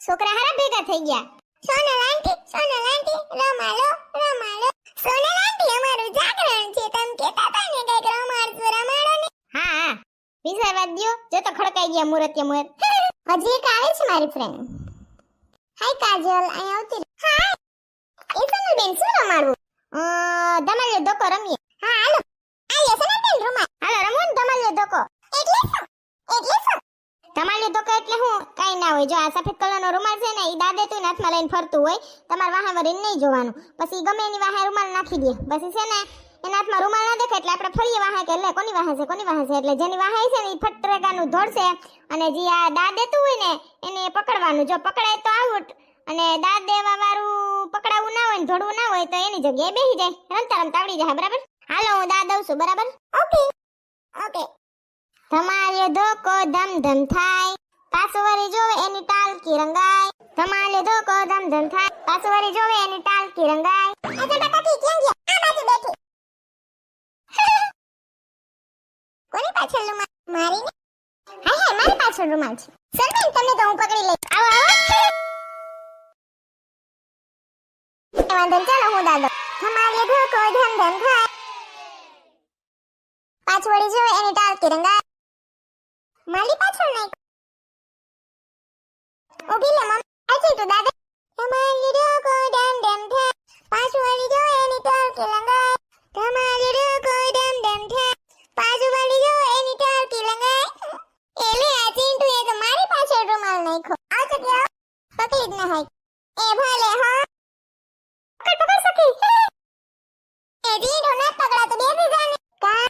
છોકરા હારા ભેગા થઈ ગયા. સોનલ આંટી રમાડો રમાડો. સોનલ આંટી અમારું જાગરણ છે, તમે કહેતા હતા ને કઈક રમાડજો રમાડો ને. હા હા વિચારવા દ્યો, જો તો ખડકાઈ ગયા મુરત મોર. હજી એક આવે છે મારી ફ્રેન્ડ. હાય કાજલ, અહીં આવતી રહે. હાય એ સોનલ બેન શું રમાડવું? ધમાલિયો ધોકો રમીએ. હા હાલો આઈએ સોનલ બેન રમાડ. હાલો રમો ને ધમાલિયો ધોકો. એટલે શું ધમાલિયો ધોકો એટલે હું કાઈ ના હોય. જો આ સફેદ કલરનો રૂમાલ છે ને ઈ દાદે તું હાથમાં લઈને ફરતું હોય. તમાર વાહે વરીને નહીં જોવાનું. પછી ગમે એની વાહે રૂમાલ નાખી દે. પછી છે ને એના હાથમાં રૂમાલ ના દેખાય એટલે આપણે ફરીએ વાહે કે લે કોની વાહે છે એટલે જેની વાહે છે ને ઈ ફટરેગાનું ધોડશે અને જે આ દા દેતું હોય ને એને પકડવાનું. જો પકડાય તો આઉટ અને દા દેવા વાળું પકડાવું ના હોય ને ધોડવું ના હોય તો એની જગ્યાએ બેસી જાય. રમતા રમતા આવડી જાય. બરાબર? હાલો હું દા દઉં છું. બરાબર? ઓકે ધમાલિયો ધોકો ધમ ધમ થાય, પાછો વળી જોવે એની ટાલકી રંગાય. ધમાલિયો ધોકો ધમ ધમ થાય, પાછો વળી જોવે એની ટાલકી રંગાય. અજય બટાકી ક્યાં ગયા? આ બાજુ બેઠી. કોની પાછળ રૂમાલ? મારી ને. હા મારી પાછળ રૂમાલ છે. સલમાન તમને તો હું પકડી લઈશ. આવો વાંધો ચાલો હું દાદો. ધમાલિયો ધોકો ધમ ધમ થાય, પાછો વળી જોવે એની ટાલકી રંગાય. માલી પાછળ નહીં ઉભી લે મમ્મી. આજી તું દાદા. ધમાલિયો ધોકો ધમ ધમ થાય, પાછો વળી જોવે એની ટાલકી રંગાય. ધમાલિયો ધોકો ધમ ધમ થાય, પાછો વળી જોવે એની ટાલકી રંગાય. એલે આ ચિંટુ એ તો મારી પાછળ રૂમાલ નાખ્યો. આ તો કે પકડી જ ન હોય. એ ભલે હા પકડ સકી. એ જીડો ન પકડા તો બેસી જા ને. કા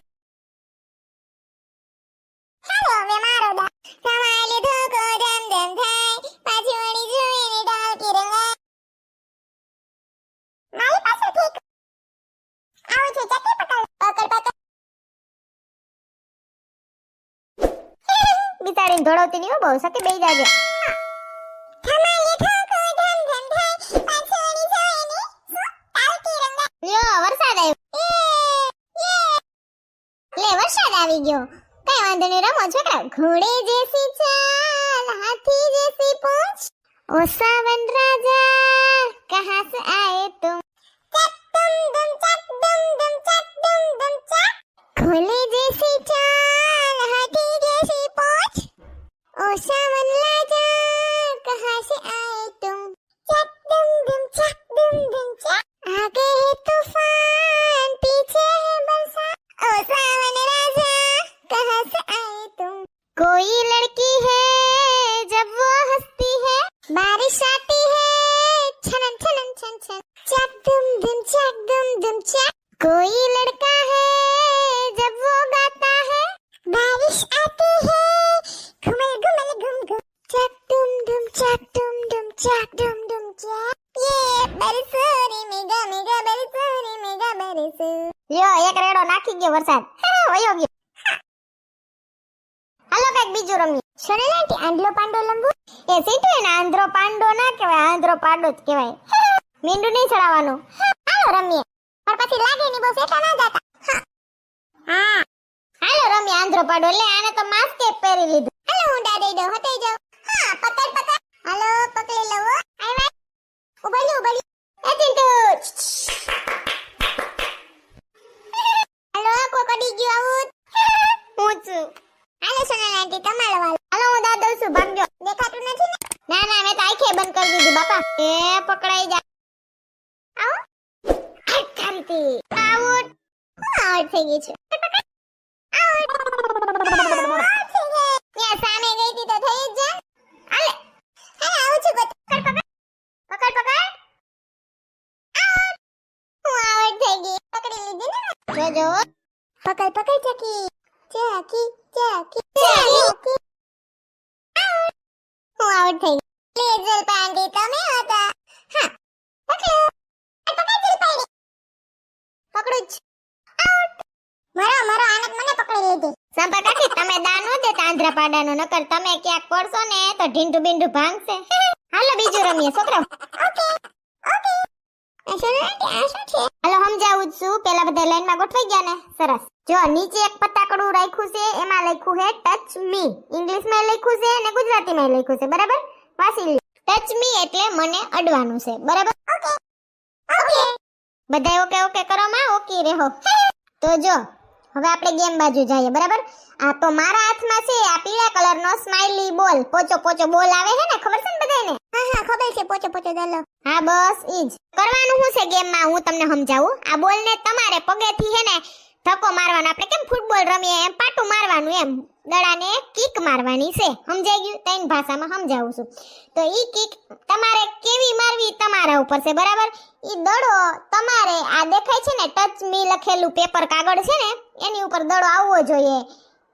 હાલો હવે મારો દા. ધમાલિયો ધોકો ધમ ધમ થાય, પાછી વળી જોવે ને ટાલકી રંગાય. મારી પાસે ઠીક આવું છે ચકી પકડ. બિચારીને ધોળવતી નહીં હો બહુ સકી બેસી જાજે. ધમાલિયો ધોકો ધમ ધમ થાય, પાછી વળી જોવે ને ટાલકી રંગાય. લ્યો વરસાદ આવ્યો. લે વરસાદ આવી ગયો. કઈ વાંધો નહીં રમો છોકરા. ઘોડે જैसी ચાલ હાથી जैसी पूंछ, ओ सावन राजा कहां से आए तुम, चक दुम चक दुम चक दुम चक. घोड़े जैसी चाल हाथी जैसी पूंछ, ओ सावन राजा कहां से आए तुम, चक दुम चक दुम चक. आगे है तूफान पीछे है बरसात, ओ सावन राजा कहां से आए तुम. कोई लड़की है जब वो हंसती है, बारिश आती है छनन छनन छन छन, चक दुम चक. कोई लड़का है जब वो गाता है, बारिश आती है घुमल घुमल घुम घुम, चक दुम चक दुम चक. ये बरसो रे मेगा मेगा बरसो रे मेगा बरसो. યો એક રેડો નાખી ગયો વરસાદ. વયો ગયો. હાલો કઈક બીજું રમીએ. સોનલ આંટી આંધળો પાંડો લંબુ. એ સીટુ એને આંધળો પાંડો ના કહેવાય, આંધળો પાડો જ કહેવાય. મીંડું નહીં ચડાવવાનું. હાલો રમીએ. પણ પછી લાગે ની બહુ સેટા ના જાતા. હા હાલો રમીએ આંધળો પાડો. એટલે આને તો માસ્ક પહેરી લીધું. હાલો હું દઈ દઉં હટાઈ જાવ. હા પકડ. હાલો પકડી લવો. આય ઉભરી. એ ચિંટુ. હાલો કો કડી ગયો આવું. હું છું. હાલો સોનલ આંટી તમારો વાલો. હાલો હું દા દઉં છું. ભાગજો. દેખાતું નથી ને? ના મેં તો આંખે બંધ કરી દીધી બાપા. એ પકડાઈ જા. આવો અટકારીતી. આઉટ. આઉટ થઈ ગઈ છે. આઉટ. યા સામે ગઈ હતી તો થઈ જ જા. હાલે આવું છું. પકડ. આઉટ. હું આઉટ થઈ ગઈ. પકડી લીધી ને. જોજો. પકડ ચકી. હું આઉટ થઈ ગઈ. લેજલ પાંડી તમે હતા. હા પકડું જ. આઉટ. મારો આનંદ મને પકડી લીધી. સંપા કાકી તમે દા નો દેતા આંધ્રા પાડાનો, નકર તમે ક્યાંક પડશો ને તો ઢીંડુ બિંડુ ભાંગશે. હાલો બીજું રમીએ છોકરો. ઓકે. આ શું છે? હાલો સમજાવું છું. પેલા બધા લાઈનમાં ગોઠવાઈ ગયા ને? સરસ. જો નીચે એક પતાકડું રાખ્યું છે, એમાં લખ્યું છે ટચ મી. ઇંગ્લિશમાં લખ્યું છે અને ગુજરાતીમાં લખ્યું છે. બરાબર? વાંચી લો. ટચ મી એટલે મને અડવાનું છે, બરાબર? ઓકે ઓકે બધાય ઓકે ઓકે કરો માં, ઓકે રહો. તો જો હવે આપણે ગેમ બાજુ જઈએ, બરાબર? આ તો મારા હાથમાં છે આ પીળા કલરનો સ્માઈલી બોલ, પોચો પોચો બોલ આવે છે ને, ખબર છે ને બધાયને? હા ખબર છે, પોચો પોચો ચાલો. હા બસ ઈ જ કરવાનું. શું છે ગેમમાં હું તમને સમજાવું. આ બોલને તમારે પગેથી છે ને ધક્કો મારવાનો, આપણે કેમ ફૂટબોલ રમીએ એમ પાટું મારવાનું, એમ દડાને કિક મારવાની છે. સમજાઈ ગયું? તૈન ભાષામાં સમજાવું છું. તો ઈ કિક તમારે કેવી મારવી તમારા ઉપર છે, બરાબર? ઈ દડો તમારે આ દેખાય છે ને ટચ મી લખેલું પેપર કાગળ છે ને, એની ઉપર દડો આવવો જોઈએ,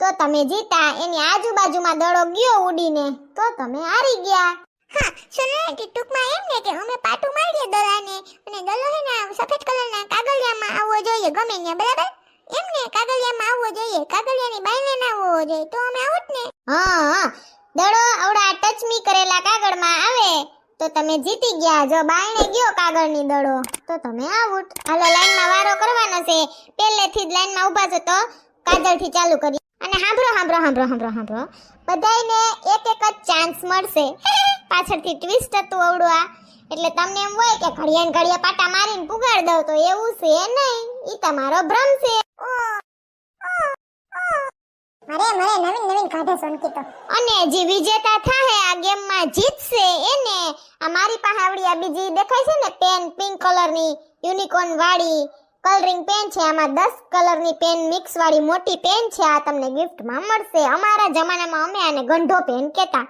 તો તમે જીતા. એની આજુબાજુમાં દડો ગયો ઉડીને તો તમે હારી ગયા. હા સોનાલી, ટૂંકમાં એમ ને કે અમે પાટું મારીએ દડાને, અને દડો હે ને સફેદ કલરના કાગળિયામાં આવવો જોઈએ, ગમે ત્યાં, બરાબર? એમ ને કાગળિયામાં આવવો જોઈએ, કાગળિયાની બાઈને ના આવવો જોઈએ, તો અમે આઉટ ને. હા દડો આવડા ટચ મી કરેલા કાગળમાં આવે તો તમે જીતી ગયા. જો બાયણે ગયો કાગળની દડો તો તમે આઉટ. હાલો લાઈનમાં વારો કરવાનો છે, પહેલેથી જ લાઈનમાં ઊભા છો તો કાજલથી ચાલુ કરી. અને સાંભળો બધાયને એક એક જ ચાન્સ મળશે. પાછળથી ટ્વિસ્ટ હતું અવડું આ, એટલે તમને એમ હોય કે ઘડિયા પાટા મારીને પુગાડ દઉં, તો એવું છે નહીં, ઈ તમારો ભ્રમ છે. મરે નવીન કાઢે સોનકી તો. અને જે વિજેતા થાહે આ ગેમમાં જીતશે એને આ મારી પાસે આવડી આ બીજી દેખાય છે ને પેન, પિંક કલરની યુનિકોર્ન વાળી કલરિંગ પેન છે. આમાં 10 કલરની પેન મિક્સ વાળી મોટી પેન છે, આ તમને ગિફ્ટમાં મળશે. અમારા જમાનામાં અમે આને ગંઢો પેન કહેતા.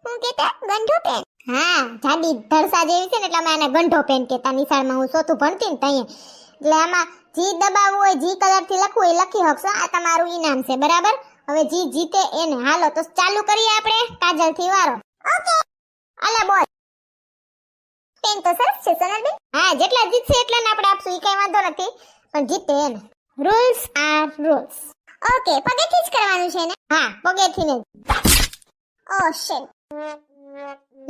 શું કહેતા? ગંઢો પેન. હા જાડી ધરસા જેવી છે ને એટલે અમે આને ગંઢો પેન કહેતા. નિશાળમાં હું ચોથું ભણતી ને ત્યાં, એટલે આમાં જી દબાવવું હોય, જી કલરથી લખવું હોય લખી શકશો. આ તમારું ઇનામ છે, બરાબર? હવે જી જીતે એને. હાલો તો ચાલુ કરીએ આપણે કાજલથી વારો. ઓકે આલે બોલ. પેન તો સરસ છે સોનલબેન. હા જેટલા જીતશે એટલાને આપણે આપશું, ઈ કઈ વાંધો નથી, પણ જીતે એને. Rules are rules. ઓકે પગેથી જ કરવાનું છે ને? હા પગેથી ને. Oh shit.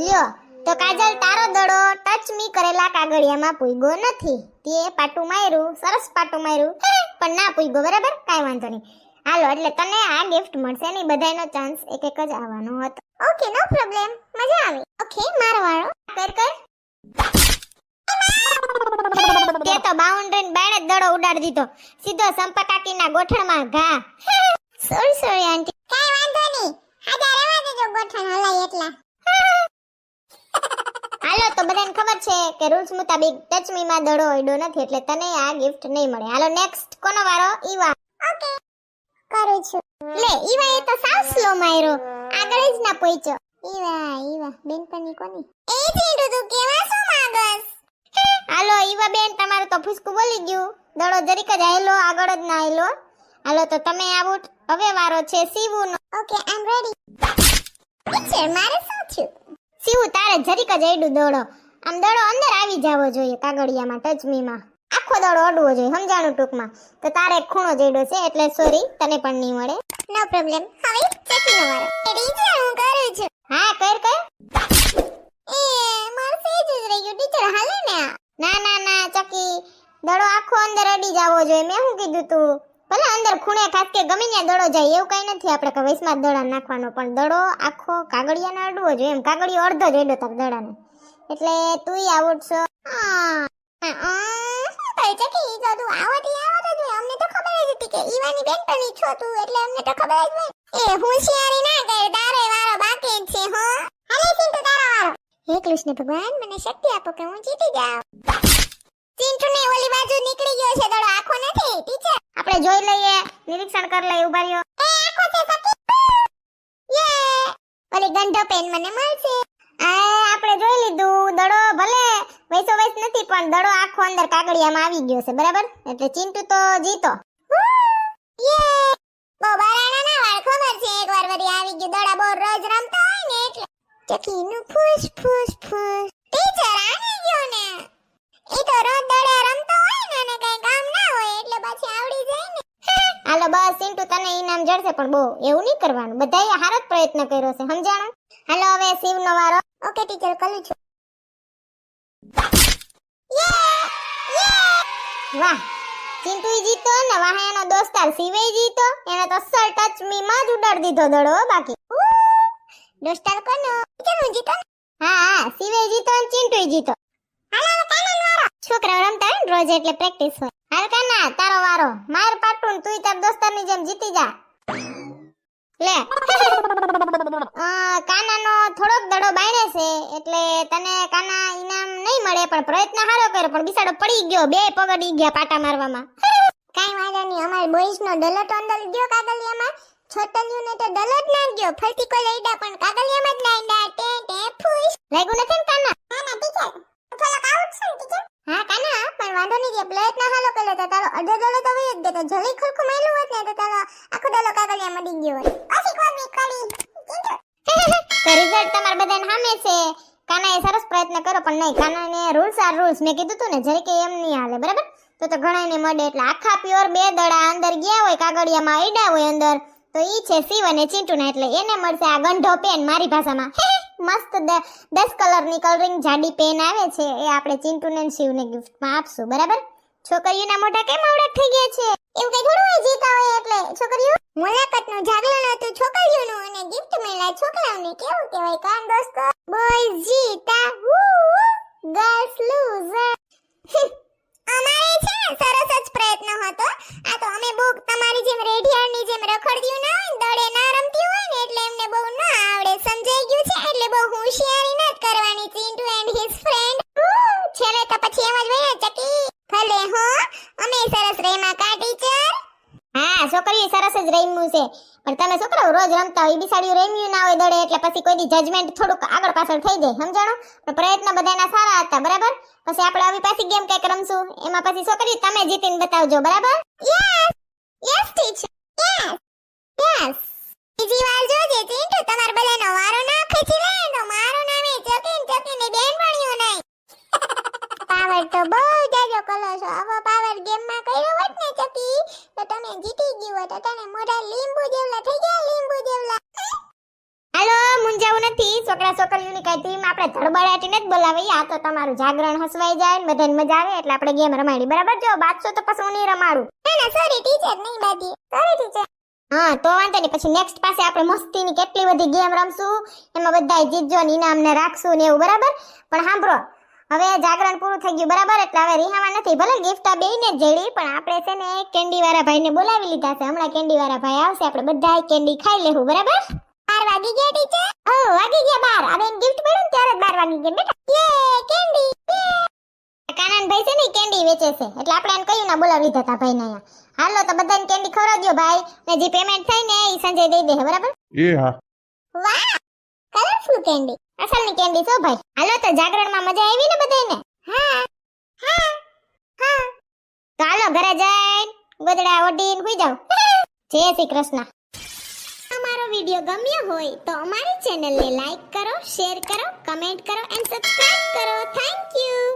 લ્યો તો કાજલ તારો દડો ટચ મી કરેલા કાગળિયામાં પૂગ્યો નથી. તે પાટું માર્યું, સરસ પાટું માર્યું, પણ ના પૂગ્યો, બરાબર? કાઈ વાંધો નહીં. હાલો એટલે તને આ ગિફ્ટ મળશે ને બધાયનો ચાન્સ એક એક જ આવવાનો હતો. ઓકે નો પ્રોબ્લેમ, મજા આવી. ઓકે મારો વાળો. કર તે તો બાઉન્ડ્રી બાણે દડો ઉડાડી દીધો, સીધો સંપા કાકીના ગોઠણમાં ઘા. સોરી આંટી. કાઈ વાંધો નહીં, હાજા રહેવા દેજો ગોઠણ હલાય એટલા. હાલો તો બધાને ખબર છે કે રૂલ્સ મુતાબિક ટચ મી માં દડો ઉડ્યો નથી, એટલે તને આ ગિફ્ટ નહીં મળે. હાલો નેક્સ્ટ કોનો વારો? ઈવા. ઓકે કરું છું. લે ઈવા એ તો સાવ સ્લો માર્યો, આગળ જ ના પહોંચ્યો. ઈવા બેનપણી કોની? એ ચીંડુ તું કેવા છો માંગસ? હાલો ઈવા બેન તમારું તો ફૂસકું બોલી ગયું, દડો જરીક જ આયલો, આગળ જ ના આયલો. હાલો તો તમે આઉટ. હવે વારો છે શિવુનો. Okay I am ready. Teacher મારે શું થયું? શિવુ તારે જરીક જ આયડું દડો, આમ દડો અંદર આવી જાવો જોઈએ કાગળિયામાં ટચ મીમાં, આખો દડો અડવો જોઈએ, સમજાણું ટૂંકમાં. તો તારે એક ખૂણો જઈડો છે એટલે સોરી, તને પણ નહીં મળે. નો પ્રોબ્લેમ. હવે ચકીનો વારો. ટીચર હું કરું છું. હા કર એ માર સેજ જ રહી ગયું ટીચર, હાલે ને? ના ચકી, દડો આખો અંદર અડી જાવો જોઈએ. મેં શું કીધું તું? ભલે અંદર ખૂણે ખાસ કે ગમે ત્યાં દડો જાય એવું કઈ નથી, આપણે કે વૈસમાં દડા નાખવાનો, પણ દડો આખો કાગળિયાને અડવો જોઈએ. એમ કાગળિયો અડધો જ અડ્યો તાર દડાને, એટલે તુંય આઉટ છો. ચકી તો તું આવત જોઈએ, અમને તો ખબર જ હતી કે ઈવાની બેનપણી છો તું, એટલે અમને તો ખબર જ હોય. એ હોશિયારી ના કર, તારો વારો બાકી જ છે. હો હાલે સિંટુ તારો વારો. હે કૃષ્ણ ભગવાન મને શક્તિ આપો કે હું જીતી જાઉં. સિંટુ ને ઓલી બાજુ નીકળી ગયો છે દડો, આખો નથી ટીચર. આપણે જોઈ લઈએ, નિરીક્ષણ કરી લઈએ. ઉભા રહ્યો. એ આખો છે સકી. યે ઓલી ગંઢો પેન મને મળશે. આપણે જોઈ લીધું, દડો ભલે વૈસો વૈસ નથી પણ દડો આખો અંદર કાગળિયામાં આવી ગયો છે, બરાબર? એટલે ચિંટુ તો જીતો. યે બો બારાણા ના વાળ, ખબર છે એકવાર વરી આવી ગયું દડા, બો રોજ રમતા હોય ને એટલે. ચકીનું ફૂસ ટીચર આને ગયો ને, ઈ તો રોજ દડે રમતો હોય ને અને કઈ કામ ના હોય એટલે પછી આવડી જાય ને. હાલો બસ ચિંટુ તને ઈનામ જડશે, પણ બો એવું નહીં કરવાનું, બધાએ હારો જ પ્રયત્ન કર્યો છે, સમજાણું? હાલો હવે શિવનો વારો. ઓકે ટીચર કરું છું. વાહ ચિંટુ જીતો ને વાહ એનો દોસ્તાર શિવે જીતો, એને તો અસલ ટચ મી માં જ ઉડાડી દીધો દડો. બાકી દોસ્તાર કોનો? ટીચર હું જીતો. હા શિવે જીતો અને ચિંટુય જીતો. હાલો કાનન વારો. છોકરાઓ રમતા હોય ને રોજ એટલે પ્રેક્ટિસ હોય. હાલ કાના તારો વારો. માર પાટું ને તુંય તાર દોસ્તારની જેમ જીતી જા. લે કાનાનો થોડોક દડો બાયણે છે એટલે તને કાના ઇનામ નહીં મળે, પણ પ્રયત્ન હારો કર્યો, પણ બિસાડો પડી ગયો, બે પગડી ગયા પાટા મારવામાં. કાઈ વાંધો નહીં, અમાર બોયસ નો ડલો તો અંદર ગયો કાગલિયામાં, છોટલિયું ને તો ડલો જ ના ગયો, ફરતી કો લઈડા પણ કાગલિયામાં જ લાઈડા. ટે ટે ફૂસ લાગ્યું નથી ને કાના? ના ના ટીચર થોડોક આઉટ છે ટીચર. હા કાના પણ વાંધો નહીં, જે પ્રયત્ન હાલો કર્યો તો તારો અડધો ડલો તો વહી જ ગયો, જલી ખુરખું માયલું હોત ને તો તારો આખો ડલો કાગલિયામાં ડી ગયો હોત. ઓછી કોની કડી તો રિઝલ્ટ તમાર બધાને સામે છે. કાનાએ સરસ પ્રયત્ન કર્યો પણ નહીં, કાનાને રૂલ્સ આર રૂલ્સ મેં કીધું તું ને, જરી કે એમ નહીં હાલે બરાબર. તો ઘણાને મળે એટલે આખા પ્યોર બે દડા અંદર ગયા હોય કાગળિયામાં આઈડા હોય અંદર, તો ઈ છે શિવ અને ચિંટુના, એટલે એને મળશે આ ગંઢો પેન મારી ભાષામાં. મસ્ત 10 કલરની કલરિંગ જાડી પેન આવે છે, એ આપણે ચિંટુને અને શિવને ગિફ્ટમાં આપશું બરાબર. છોકરીઓના મોઢા કેમ આવડા થઈ ગયા છે? એવું કઈ થોડું હોય જીતા હોય એટલે. છોકરીઓ મુલાકાતનું જાગરણ હતું છોકરીઓનું અને ગિફ્ટ મળ્યા છોકરાઓને. કેવું કહેવાય કાન દોસ્તો? બોયઝ જીતા ગર્લ્સ લૂઝર. અમારે છે ને સરસ જ પ્રયત્ન હતો. આ તો અમે બહુ તમારી જેમ રેડિયાની જેમ રખડ્યું ના હોય, દડે ના રમતી હોય ને, એટલે એમને બહુ ના આવડે. સમજાઈ ગયું છે? એટલે બહુ હોશિયારી ન કરવાની. ચિંટુ એન્ડ હિઝ ફ્રેન્ડ છેલ્લે તો પછી એમ જ હોય ચકી. ભલે હો અમે સરસ રેમા કા ટીચર. હા છોકરીઓ સરસ જ રેમ્યું છે, પણ તમે છોકરાઓ રોજ રમતા હોય, બિસાડ્યું રેમ્યું ના હોય દડે એટલે પછી કોઈની જજમેન્ટ થોડુંક આગળ પાછળ થઈ જાય, સમજાણો? પણ પ્રયત્ન બધાના સારા હતા બરાબર. પછી આપણે આવી પાછી ગેમ કઈક રમશું, એમાં પછી છોકરી તમે જીતીને બતાવજો બરાબર. Yes yes teacher yes yes. બીજી વાર જોજે ચિંટુ, તમાર બધાનો વારો ના ખેંચી લે તો મારું નામે ચકીને બેનપણીઓ નહીં. પાવર તો બહુ જાજો કલો છો. આવો પાવર ગેમમાં કર્યો હોત ને ચકી તો તમે જીતી ગયું હોત. તને મોઢા લીંબુ જેવલા થઈ ગયા, લીંબુ જેવલા. હાલો મુંજાવું નથી, છોકરા છોકરીઓની કઈ ટીમ આપણે ધડબડાટીને જ બોલાવી. આ તો તમારું જાગરણ હસવાઈ જાય ને બધાને મજા આવે એટલે આપણે ગેમ રમાડી બરાબર. જો બાદશો તો પછી હું નહીં રમાડું. ના સોરી ટીચર, નહીં બાદી. Sorry teacher. હા તો વાંધો નહીં, પછી નેક્સ્ટ પાસે આપણે મસ્તીની કેટલી બધી ગેમ રમશું, એમાં બધાય જીતજો ને ઇનામને રાખશું ને એવું બરાબર. પણ સાંભળો, હવે જાગરણ પૂરું થઈ ગયું બરાબર, એટલે હવે રિહામાં નથી. ભલે ગિફ્ટ આ બેયને જ જડી, પણ આપણે છે ને કેન્ડી વાળા ભાઈને બોલાવી લીધા છે. હમણાં કેન્ડી વાળા ભાઈ આવશે, આપણે બધાય કેન્ડી ખાઈ લેવું બરાબર. 12 વાગી ગયા ટીચર? ઓ વાગી ગયા 12. હવે ગિફ્ટ મળ્યું ને ત્યારે જ 12 વાગી ગયા બેટા. યે કેન્ડી. કાનન ભાઈ છે ને કેન્ડી વેચે છે, એટલે આપણે એને કયું ના બોલાવી લીધા હતા ભાઈને અહીંયા. હાલો તો બધાને કેન્ડી ખવડાવજો ભાઈ, ને જે પેમેન્ટ થાય ને એ સંજય દઈ દે બરાબર. એ હા. વાહ કલરફુલ કેન્ડી, અસલની કેન્ડી છો ભાઈ. હાલો તો જાગરણમાં મજા આવી ને બધાને? હા હા હા. તો હાલો ઘરે જઈને ગોદડા ઓઢીને સુઈ જાવ. જય શ્રી કૃષ્ણ. અમારો વિડિયો ગમ્યો હોય તો અમારી ચેનલને લાઈક કરો, શેર કરો, કમેન્ટ કરો એન્ડ સબસ્ક્રાઇબ કરો. Thank you.